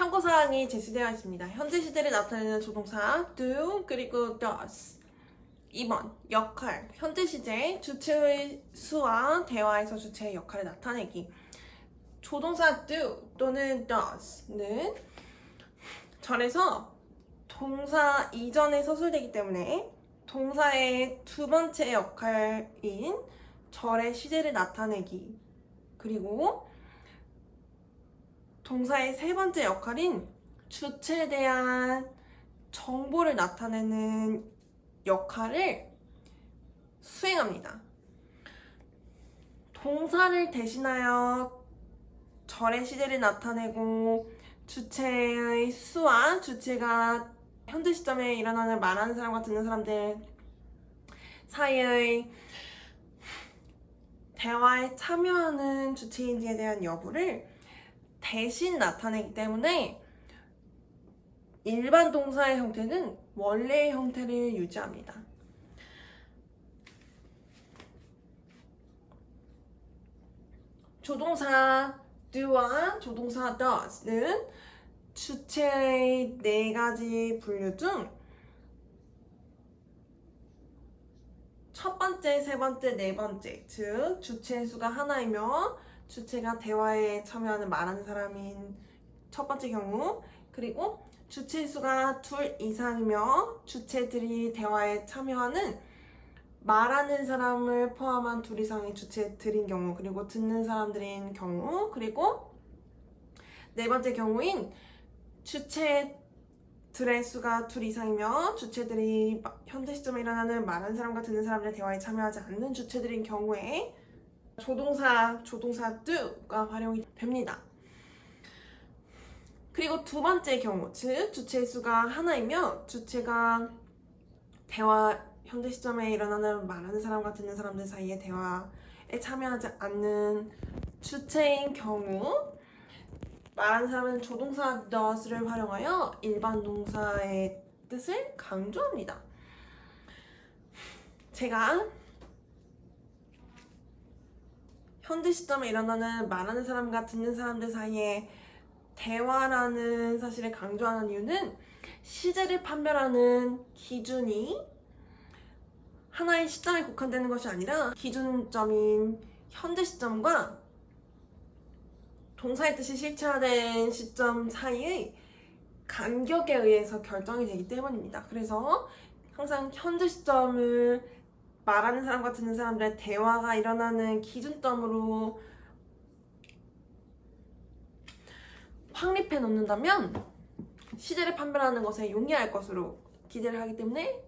참고사항이 제시되어 있습니다. 현재 시제를 나타내는 조동사 do 그리고 does. 2번 역할. 현재 시제 주체의 수와 대화에서 주체의 역할을 나타내기. 조동사 do 또는 does는 절에서 동사 이전에 서술되기 때문에 동사의 두 번째 역할인 절의 시제를 나타내기, 그리고 동사의 세 번째 역할인 주체에 대한 정보를 나타내는 역할을 수행합니다. 동사를 대신하여 절의 시제를 나타내고 주체의 수와 주체가 현재 시점에 일어나는 말하는 사람과 듣는 사람들 사이의 대화에 참여하는 주체인지에 대한 여부를 대신 나타내기 때문에 일반 동사의 형태는 원래의 형태를 유지합니다. 조동사 do와 조동사 does는 주체의 네 가지 분류 중 첫 번째, 세 번째, 네 번째, 즉 주체의 수가 하나이며 주체가 대화에 참여하는 말하는 사람인 첫 번째 경우, 그리고 주체의 수가 둘 이상이며 주체들이 대화에 참여하는 말하는 사람을 포함한 둘 이상의 주체들인 경우, 그리고 듣는 사람들인 경우, 그리고 네 번째 경우인 주체들의 수가 둘 이상이며 주체들이 현재 시점에 일어나는 말하는 사람과 듣는 사람들의 대화에 참여하지 않는 주체들인 경우에 조동사 do가 활용이 됩니다. 그리고 두 번째 경우, 즉 주체의 수가 하나이며 주체가 현재 시점에 일어나는 말하는 사람과 듣는 사람들 사이의 대화에 참여하지 않는 주체인 경우, 말하는 사람은 조동사 does를 활용하여 일반 동사의 뜻을 강조합니다. 제가 현재 시점에 일어나는 말하는 사람과 듣는 사람들 사이의 대화라는 사실을 강조하는 이유는 시제를 판별하는 기준이 하나의 시점에 국한되는 것이 아니라 기준점인 현재 시점과 동사의 뜻이 실체화된 시점 사이의 간격에 의해서 결정이 되기 때문입니다. 그래서 항상 현재 시점을 말하는 사람과 듣는 사람들의 대화가 일어나는 기준점으로 확립해 놓는다면 시제를 판별하는 것에 용이할 것으로 기대를 하기 때문에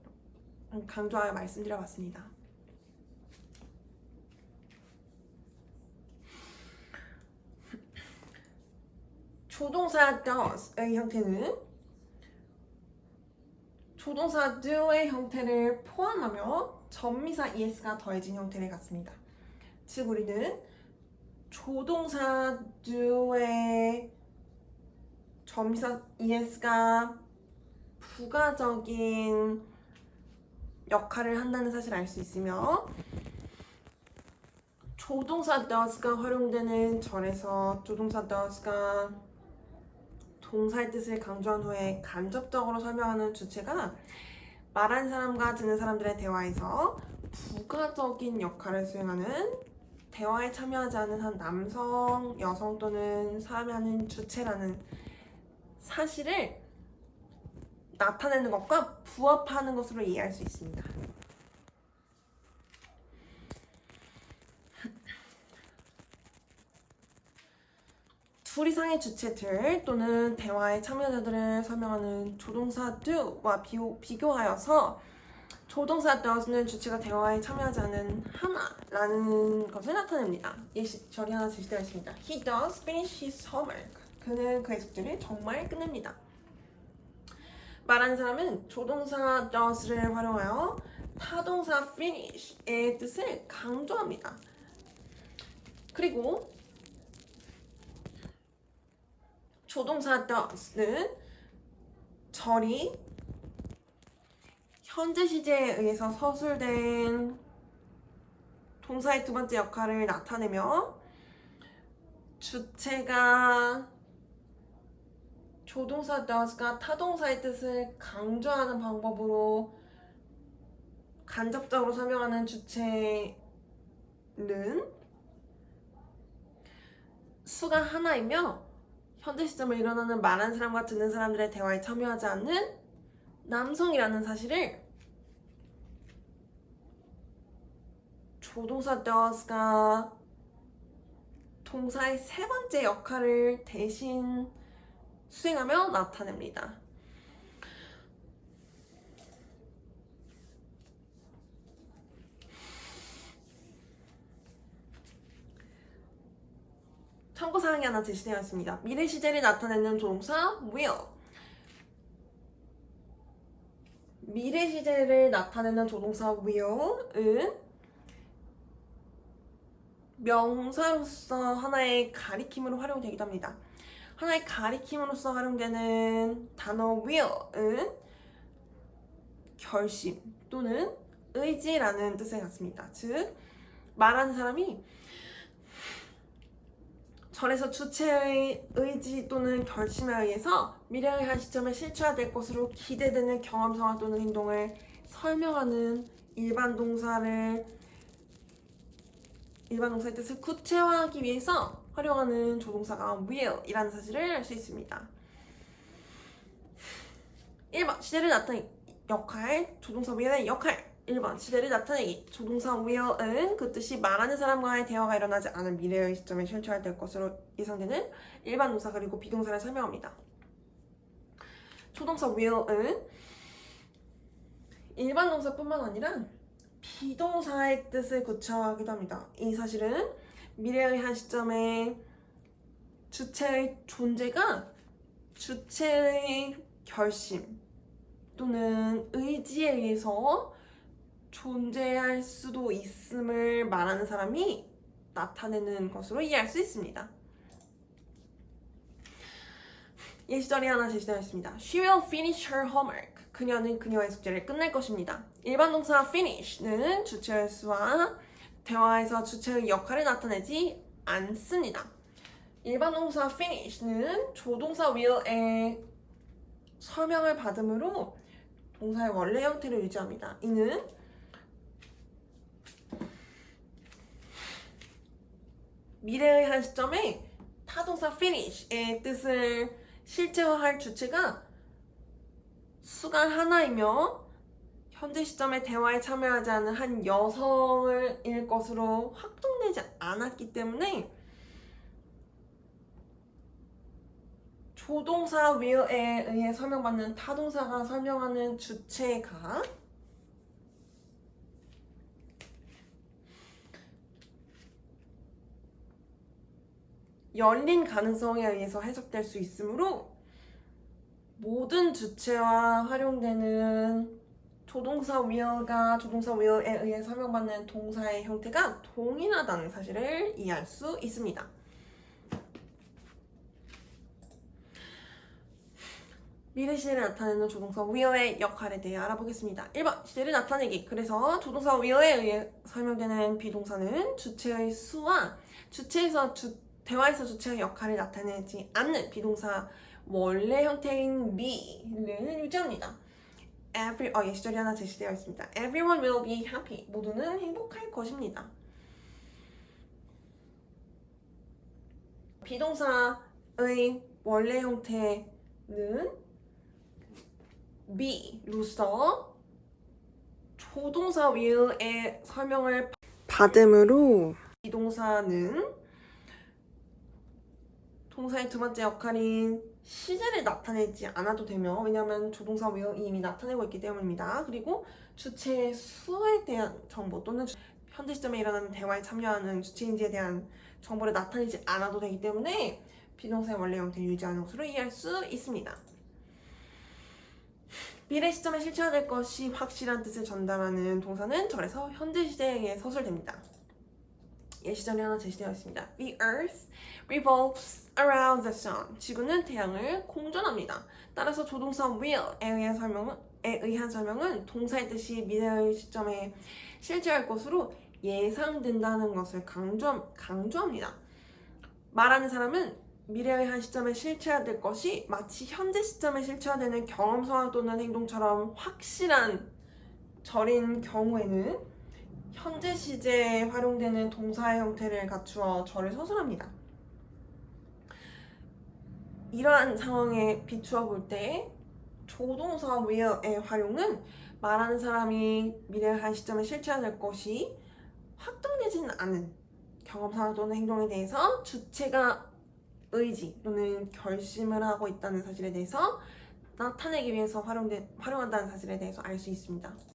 강조하여 말씀드려봤습니다. 조동사 does의 형태는 조동사 do의 형태를 포함하며 전미사 es가 더해진 형태를 갖습니다. 즉 우리는 조동사 do의 전미사 es가 부가적인 역할을 한다는 사실을 알 수 있으며, 조동사 does가 활용되는 절에서 조동사 does가 동사의 뜻을 강조한 후에 간접적으로 설명하는 주체가 말하는 사람과 듣는 사람들의 대화에서 부가적인 역할을 수행하는, 대화에 참여하지 않은 한 남성, 여성 또는 사람이 하는 주체라는 사실을 나타내는 것과 부합하는 것으로 이해할 수 있습니다. 둘 이상의 주체들 또는 대화의 참여자들을 설명하는 조동사 do와 비교하여서 조동사 does는 주체가 대화에 참여하지 않은 하나라는 것을 나타냅니다. 예시절이 하나 제시되어 있습니다. He does finish his homework. 그는 그의 숙제를 정말 끝냅니다. 말하는 사람은 조동사 does를 활용하여 타동사 finish의 뜻을 강조합니다. 그리고 조동사 does는 절이 현재 시제에 의해서 서술된 동사의 두 번째 역할을 나타내며 주체가 조동사 does가 타동사의 뜻을 강조하는 방법으로 간접적으로 설명하는 주체는 수가 하나이며 현재 시점에 일어나는 말하는 사람과 듣는 사람들의 대화에 참여하지 않는 남성이라는 사실을 조동사 does가 동사의 세 번째 역할을 대신 수행하며 나타냅니다. 참고사항이 하나 제시되어 있습니다. 미래 시제를 나타내는 조동사 will. 미래 시제를 나타내는 조동사 will은 명사로서 하나의 가리킴으로 활용되기도 합니다. 하나의 가리킴으로서 활용되는 단어 will은 결심 또는 의지라는 뜻을 갖습니다. 즉, 말하는 사람이 절에서 주체의 의지 또는 결심에 의해서 미래의 한 시점에 실체화될 것으로 기대되는 경험, 상황 또는 행동을 설명하는 일반 동사의 뜻을 구체화하기 위해서 활용하는 조동사가 will이라는 사실을 알 수 있습니다. 1번 시제를 나타내기 역할, 조동사 will의 역할. 1번 시제를 나타내기 조동사 will은 그 뜻이 말하는 사람과의 대화가 일어나지 않은 미래의 시점에 실체화될 것으로 예상되는 일반 동사 그리고 비동사를 설명합니다. 조동사 will은 일반 동사뿐만 아니라 비동사의 뜻을 구체화하기도 합니다. 이 사실은 미래의 한 시점에 주체의 존재가 주체의 결심 또는 의지에 의해서 존재할 수도 있음을 말하는 사람이 나타내는 것으로 이해할 수 있습니다. 예시절이 하나 제시되어 있습니다. She will finish her homework. 그녀는 그녀의 숙제를 끝낼 것입니다. 일반 동사 finish는 주체의 수와 대화에서 주체의 역할을 나타내지 않습니다. 일반 동사 finish는 조동사 will의 설명을 받음으로 동사의 원래 형태를 유지합니다. 이는 미래의 한 시점에 타동사 finish의 뜻을 실체화할 주체가 수가 하나이며 현재 시점에 대화에 참여하지 않은 한 여성일 것으로 확정되지 않았기 때문에 조동사 will에 의해 설명받는 타동사가 설명하는 주체가 열린 가능성에 의해서 해석될 수 있으므로 모든 주체와 활용되는 조동사 will가 조동사 will에 의해 설명받는 동사의 형태가 동일하다는 사실을 이해할 수 있습니다. 미래 시제를 나타내는 조동사 will의 역할에 대해 알아보겠습니다. 1번 시제를 나타내기. 그래서 조동사 will에 의해 설명되는 비동사는 주체의 수와 대화에서 주체의 역할을 나타내지 않는 비동사 원래 형태인 be를 유지합니다. 예시절이 하나 제시되어 있습니다. Everyone will be happy. 모두는 행복할 것입니다. 비동사의 원래 형태는 be로서 조동사 will의 설명을 받음으로 비동사는 동사의 두 번째 역할인 시제를 나타내지 않아도 되며 왜냐하면 조동사 will이 이미 나타내고 있기 때문입니다. 그리고 주체의 수에 대한 정보 또는 현재 시점에 일어나는 대화에 참여하는 주체인지에 대한 정보를 나타내지 않아도 되기 때문에 비동사의 원래 형태를 유지하는 것으로 이해할 수 있습니다. 미래 시점에 실체화될 것이 확실한 뜻을 전달하는 동사는 절에서 현재 시제에 서술됩니다. 예시절이 하나 제시되어 있습니다. The earth revolves around the sun. 지구는 태양을 공전합니다. 따라서 조동사 will에 의한 설명은 동사의 뜻이 미래의 시점에 실제할 것으로 예상된다는 것을 강조합니다. 말하는 사람은 미래의 한 시점에 실체화될 것이 마치 현재 시점에 실체화되는 경험 상황 또는 행동처럼 확실한 절인 경우에는 현재 시제에 활용되는 동사의 형태를 갖추어 절을 서술합니다. 이러한 상황에 비추어 볼 때 조동사 will의 활용은 말하는 사람이 미래의 한 시점에 실체화될 것이 확정되지는 않은 경험 상황 또는 행동에 대해서 주체가 의지 또는 결심을 하고 있다는 사실에 대해서 나타내기 위해서 활용한다는 사실에 대해서 알 수 있습니다.